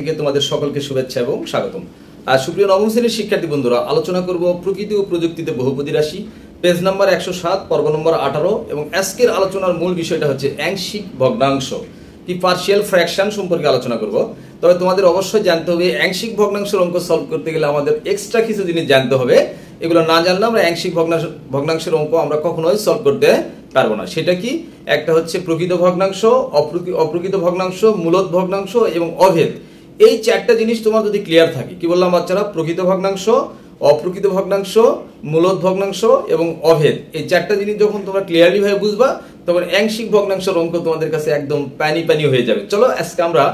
থেকে তোমাদের সকলকে শুভেচ্ছা এবং স্বাগতম। সুপ্রিয় নবম শ্রেণীর শিক্ষার্থী বন্ধুরা, আলোচনা করব প্রকৃতি ও প্রযুক্তিতে বহুপদী রাশি, পেজ নাম্বার 107, পর্ব নম্বর 18। এবং আজকের আলোচনার মূল বিষয়টা হচ্ছে আংশিক ভগ্নাংশ কি পার্শিয়াল ফ্র্যাকশন সম্পর্কে আলোচনা করব। তবে তোমাদের অবশ্যই জানতে হবে আংশিক ভগ্নাংশের অঙ্ক সলভ করতে গেলে আমাদের এক্সট্রা কিছু জিনিস জানতে হবে। এগুলো না জানলে আমরা আংশিক ভগ্নাংশের অঙ্ক আমরা কখনোই সলভ করতে পারবো না। সেটা কি? একটা হচ্ছে প্রকৃত ভগ্নাংশ, অপ্রকৃত ভগ্নাংশ, মূলদ ভগ্নাংশ এবং অভেদ। এই চারটা জিনিস তোমার যদি ক্লিয়ার থাকে, কি বললাম বাচ্চারা, প্রকৃত ভগ্নাংশ, অপ্রকৃত ভগ্নাংশ, মূলদ ভগ্নাংশ এবং অভেদ, এই চারটা জিনিস যখন তোমরা ক্লিয়ারলি ভাবে বুঝবা, তখন আংশিক ভগ্নাংশের অঙ্ক তোমাদের কাছে একদম পানি পানি হয়ে যাবে। চলো আজকে আমরা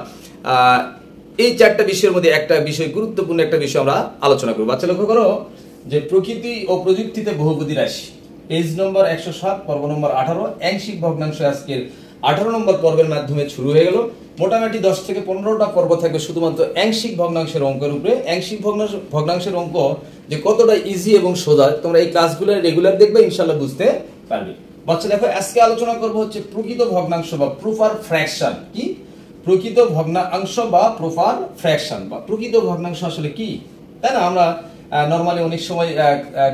এই চারটা বিষয়ের মধ্যে একটা বিষয়, গুরুত্বপূর্ণ একটা বিষয় আমরা আলোচনা করবো। বাচ্চা লক্ষ্য করো যে প্রকৃতি ও প্রযুক্তিতে বহুপদী রাশি, পেজ নম্বর 107, পর্ব নম্বর 18, আংশিক ভগ্নাংশ আজকের 18 নম্বর পর্বের মাধ্যমে শুরু হয়ে গেল। মোটামুটি 10 থেকে 15টা পর্ব থাকবে শুধুমাত্র আংশিক ভগ্নাংশের অঙ্কের উপরে। আংশিক ভগ্নাংশের অঙ্ক যে কতটা ইজি এবং সোজা, তোমরা এই ক্লাসগুলো রেগুলার দেখবে, ইনশাআল্লাহ বুঝতে পারবে। বাচ্চা দেখো, আজকে আলোচনা করব হচ্ছে প্রকৃত ভগ্নাংশ বা প্রপার ফ্র্যাকশন। কি প্রকৃত ভগ্নাংশ বা প্রপার ফ্র্যাকশন বা প্রকৃত ভগ্নাংশ আসলে কি, তাই না? আমরা নরমালি অনেক সময়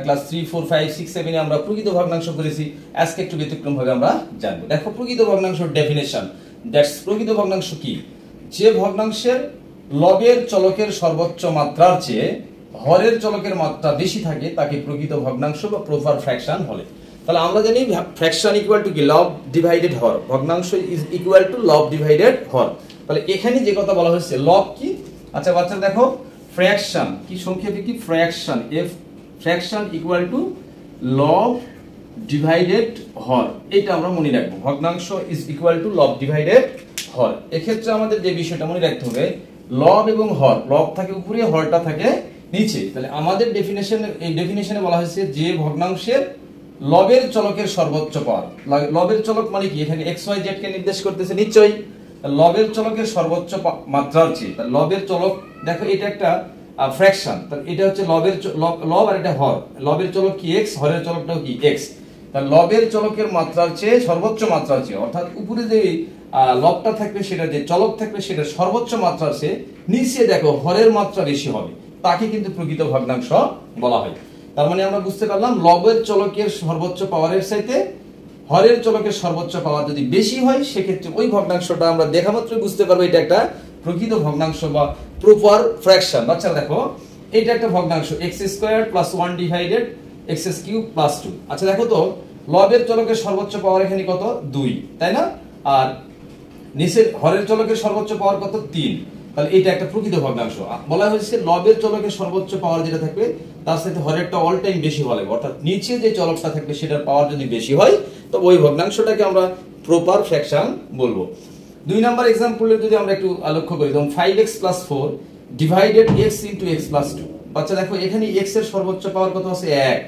ক্লাস 3, 4, 5, 6, 7 আমরা প্রকৃত ভগ্নাংশ করেছি। আজকে একটু ব্যতিক্রম ভাবে আমরা জানবো। দেখো প্রকৃত ভগ্নাংশের ডেফিনেশন। দ্যাটস প্রকৃত ভগ্নাংশ কি? যে ভগ্নাংশের লবের চলকের সর্বোচ্চ মাত্রার চেয়ে হরের চলকের মাত্রা বেশি থাকে তাকে প্রকৃত ভগ্নাংশ বা প্রপার ফ্র্যাকশন বলে। তাহলে আমরা জানি ফ্র্যাকশন ইকুয়াল টু কি? লব ডিভাইডেড হর। ভগ্নাংশ ইজ ইকুয়াল টু লব ডিভাইডেড হর। তাহলে এখানে যে কথা বলা হয়েছে, লব কি? আচ্ছা বাচ্চারা দেখো, ফ্র্যাকশন কি সংক্ষেপে কি? Fraction, F fraction equal to লব ডিভাইডেড হর। এটা আমরা মনে রাখবো। ভগ্নাংশ ইজ ইকুয়াল টু লব ডিভাইডেড হর। এক্ষেত্রে আমাদের যে বিষয়টা মনে রাখতে হবে, লব এবং হর, লব থাকে উপরে, হরটা থাকে নিচে। তাহলে আমাদের এই ডেফিনেশনে বলা হয়েছে যে ভগ্নাংশের লবের চলকের সর্বোচ্চ পাওয়ার। লবের চলক মানে কি? এখানে এক্স ওয়াই জেড কে নির্দেশ করতেছে নিশ্চয়ই। লবের চলকের সর্বোচ্চ মাত্রার চেয়ে, লবের চলক দেখো এটা একটা ফ্র্যাকশন, তাহলে এটা হচ্ছে লব আর এটা হর। লবের চলক কি? এক্স, হরের চলকটাও কি? এক্স। তাহলে লবের চলকের মাত্রার চেয়ে সর্বোচ্চ মাত্রার চেয়ে, অর্থাৎ উপরে যে লবটা থাকবে, সেটা যে চলক থাকবে, সেটা সর্বোচ্চ মাত্রার চেয়ে নিচে দেখো হরের মাত্রা বেশি হবে, তাকে কিন্তু প্রকৃত ভগ্নাংশ বলা হয়। তার মানে আমরা বুঝতে পারলাম, লবের চলকের সর্বোচ্চ পাওয়ারের চাইতে হরের চলকের সর্বোচ্চ পাওয়ার যদি বেশি হয়, সেক্ষেত্রে ওই ভগ্নাংশটা আমরা দেখা মাত্রই বুঝতে পারবো এটা একটা প্রকৃত ভগ্নাংশ বা প্রপার ফ্র্যাকশন। বাচ্চা দেখো, এটা একটা ভগ্নাংশ, x square plus 1 divided x cube plus 2। আচ্ছা দেখো তো, লবের চলকের সর্বোচ্চ পাওয়ার এখানে কত? 2, তাই না? আর নিচের হরের চলকের সর্বোচ্চ পাওয়ার কত? 3। তাহলে এটা একটা প্রকৃত ভগ্নাংশ। বলা হয়েছে লবের চলকের সর্বোচ্চ পাওয়ার যেটা থাকবে, তার সাথে হরেরটা অল টাইম বেশি হলে, অর্থাৎ নিচে যে চলকটা থাকবে সেটার পাওয়ার যদি বেশি হয়, তবে ওই ভগ্নাংশটাকে আমরা প্রপার ফ্র্যাকশন বলবো। 2 নাম্বার এক্সাম্পলে যদি আমরা একটু লক্ষ্য করি, যেমন 5x + 4 ডিভাইডেড x * x + 2। বাচ্চা দেখো, এখানে x এর সর্বোচ্চ পাওয়ার কত আছে? 1।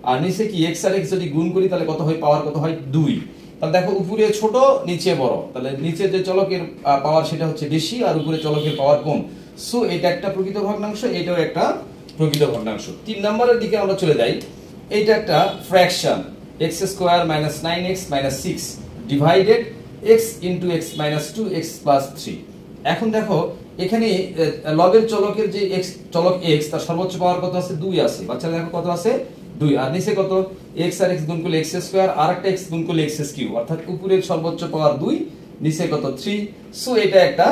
আর নিচে কি x আর x যদি গুণ করি তাহলে কত হয়? পাওয়ার কত হয়? 2। তাহলে দেখো, উপরে ছোট নিচে বড়, তাহলে নিচে যে চলকের পাওয়ার সেটা হচ্ছে বেশি, আর উপরে চলকের পাওয়ার কম। সো এটা একটা প্রকৃত ভগ্নাংশ, এটাও একটা প্রকৃত ভগ্নাংশ। 3 নম্বরের দিকে আমরা চলে যাই। এটা একটা fraction, x² - 9x - 6 divided x * x - 2x + 3। এখন দেখো, এখানে লবের চলকের যে চলক x, তার সর্বোচ্চ পাওয়ার কত আছে? 2 আছে। বাচ্চারা দেখো কত আছে? 2। আর নিচে কত? x আর x গুণ করলে x² আর একটা x গুণ করলে x3, অর্থাৎ উপরের সর্বোচ্চ পাওয়ার 2, নিচে কত? 3। সো এটা একটা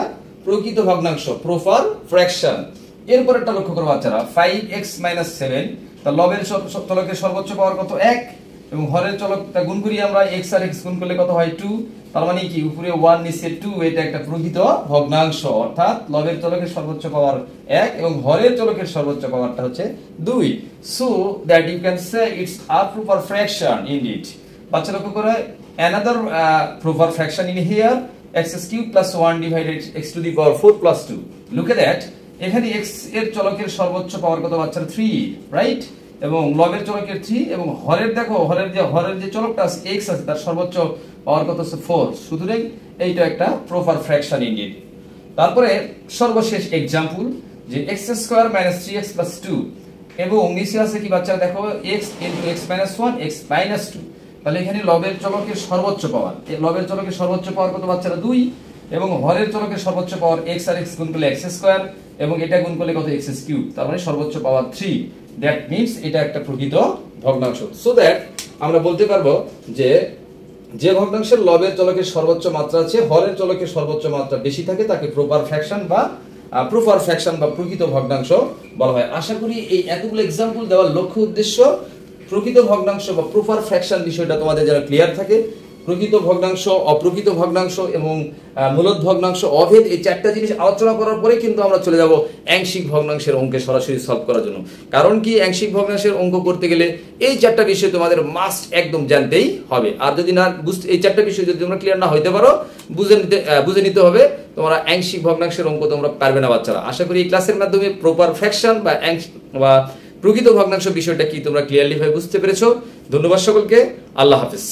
প্রকৃত ভগ্নাংশ, প্রপার ফ্র্যাকশন। এরপর একটা লক্ষ্য করো বাচ্চারা, 5x - 7, তার লবের চলকের সর্বোচ্চ পাওয়ার কত? 1, এবং হরের চলকটা গুণ করি আমরা, x আর x গুণ করলে কত হয়? 2। তার মানে কি? উপরে 1, নিচে 2, এটা একটা প্রকৃত ভগ্নাংশ, অর্থাৎ লবের চলকের সর্বোচ্চ পাওয়ার 1 এবং হরের চলকের সর্বোচ্চ পাওয়ারটা হচ্ছে 2। So that you can say it's a proper fraction indeed. বাচ্চা লক্ষ্য করে, another proper fraction in here, x³ + 1 divided x⁴ + 2। Look at that, এখানে x এর চলকের সর্বোচ্চ পাওয়ার কত বাচ্চারা? 3, রাইট? এবং লবের চলকের 3, এবং হরের দেখো, হরের যে চলকটা আছে x আছে, তার সর্বোচ্চ পাওয়ার কত আছে? 4। সুতরাং এইটা একটা প্রপার ফ্র্যাকশন ইনডিড। তারপরে সর্বশেষ एग्जांपल, যে x² - 3x + 2, এবং নিচে আছে কি বাচ্চারা দেখো, x * x - 1 x - 2। তাহলে এখানে লবের চলকের সর্বোচ্চ পাওয়ার, লবের চলকের সর্বোচ্চ পাওয়ার কত বাচ্চারা? 2। এবং হরের চলকের সর্বোচ্চ পাওয়ার x আর x গুণ করলে x স্কয়ার এবং এটা গুণ করলে কত x কিউব, তার মানে সর্বোচ্চ পাওয়ার 3। দ্যাট মিন্স এটা একটা প্রকৃত ভগ্নাংশ। সো দ্যাট আমরা বলতে পারবো যে যে ভগ্নাংশের লবের চলকের সর্বোচ্চ মাত্রা আছে, হরের চলকের সর্বোচ্চ মাত্রা বেশি থাকে, তাকে প্রপার ফ্র্যাকশন বা প্রকৃত ভগ্নাংশ বলা হয়। আশা করি এই এতগুলো एग्जांपल দেওয়ার লক্ষ্য উদ্দেশ্য প্রকৃত ভগ্নাংশ বা প্রপার ফ্র্যাকশন বিষয়টা তোমাদের যেন ক্লিয়ার থাকে। প্রকৃত ভগ্নাংশ, অপ্রকৃত ভগ্নাংশ এবং মূলদ ভগ্নাংশ, অভেদ, এই চারটা জিনিস আলোচনা করার পরে কিন্তু আমরা চলে যাব আংশিক ভগ্নাংশের অঙ্কে সরাসরি সলভ করার জন্য। কারণ কি, আংশিক ভগ্নাংশের অঙ্ক করতে গেলে এই চারটা বিষয় তোমাদের মাস্ট একদম জানতেই হবে। আর যদি না বুঝতে, এই চারটা বিষয় যদি তোমরা ক্লিয়ার না হইতে পারো, বুঝে নিতে হবে তোমরা আংশিক ভগ্নাংশের অঙ্ক তোমরা পারবে না বাচ্চারা। আশা করি এই ক্লাসের মাধ্যমে প্রপার ফ্র্যাকশন বা প্রকৃত ভগ্নাংশ বিষয়টা কি তোমরা ক্লিয়ারলি ভাবে বুঝতে পেরেছো। ধন্যবাদ সকলকে, আল্লাহ হাফেজ।